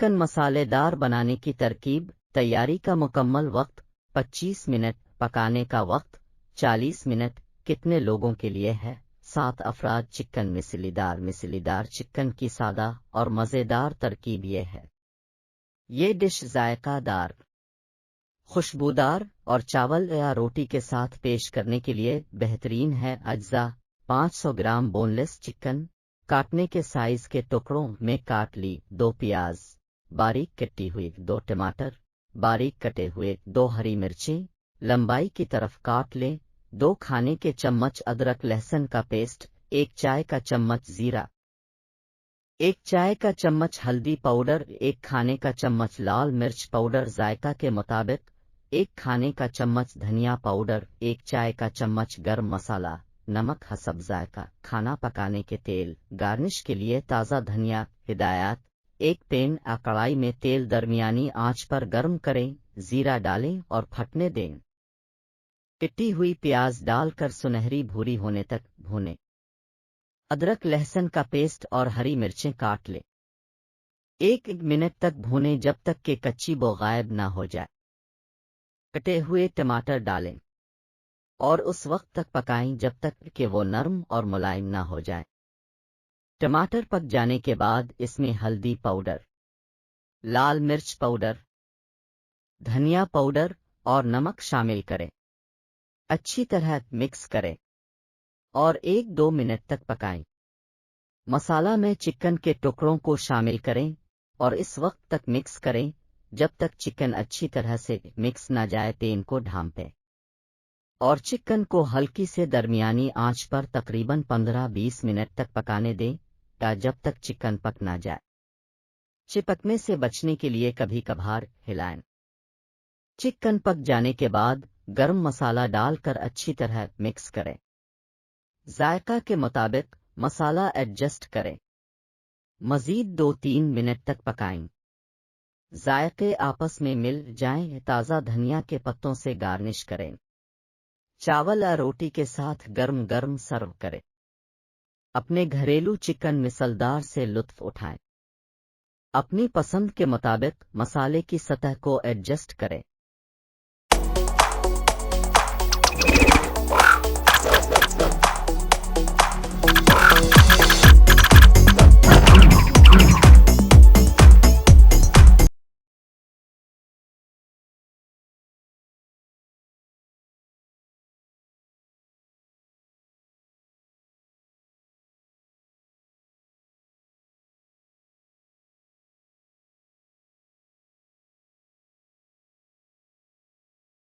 Chicken मसालेदार बनाने की तरकीब। तैयारी का मुकम्मल वक्त 25 मिनट। पकाने का वक्त 40 मिनट। कितने लोगों के लिए है? 7 अफराद। चिकन मिसलीदार चिकन की सादा और मज़ेदार तरकीब ये है। ये डिश जायकादार, खुशबूदार और चावल या रोटी के साथ पेश करने के लिए बेहतरीन है। अज्जा: 500 ग्राम बोनलेस चिकन, काटने के साइज के टुकड़ों में काट ली। 2 प्याज बारीक कटी हुई, 2 टमाटर बारीक कटे हुए, 2 हरी मिर्चें लंबाई की तरफ काट लें। 2 खाने के चम्मच अदरक लहसुन का पेस्ट, 1 चाय का चम्मच जीरा, 1 चाय का चम्मच हल्दी पाउडर, 1 खाने का चम्मच लाल मिर्च पाउडर जायका के मुताबिक, 1 खाने का चम्मच धनिया पाउडर, 1 चाय का चम्मच गरम मसाला, नमक हसब जायका। खाना पकाने के तेल। गार्निश के लिए ताज़ा धनिया। हिदायत: एक पैन या कढ़ाई में तेल दरमियानी आंच पर गर्म करें, जीरा डालें और फटने दें। कटी हुई प्याज डालकर सुनहरी भूरी होने तक भूनें। अदरक लहसुन का पेस्ट और हरी मिर्चें काट लें। 1 मिनट तक भूनें जब तक कि कच्ची बो गायब ना हो जाए। कटे हुए टमाटर डालें और उस वक्त तक पकाएं जब तक कि वो नरम और मुलायम ना हो जाए। टमाटर पक जाने के बाद इसमें हल्दी पाउडर, लाल मिर्च पाउडर, धनिया पाउडर और नमक शामिल करें। अच्छी तरह मिक्स करें और 1-2 मिनट तक पकाएं। मसाला में चिकन के टुकड़ों को शामिल करें और इस वक्त तक मिक्स करें जब तक चिकन अच्छी तरह से मिक्स ना जाए। पैन को ढांपें और चिकन को हल्की से दरमियानी आंच पर तकरीबन 15-20 मिनट तक पकाने दें जब तक चिकन पक ना जाए। चिपकने से बचने के लिए कभी कभार हिलाएं। चिकन पक जाने के बाद गरम मसाला डालकर अच्छी तरह मिक्स करें। जायका के मुताबिक मसाला एडजस्ट करें। मज़ीद 2-3 मिनट तक पकाएं। जायके आपस में मिल जाएं। ताज़ा धनिया के पत्तों से गार्निश करें। चावल या रोटी के साथ गर्म गर्म सर्व करें। अपने घरेलू चिकन मिसलदार से लुत्फ उठाएं। अपनी पसंद के मुताबिक मसाले की सतह को एडजस्ट करें।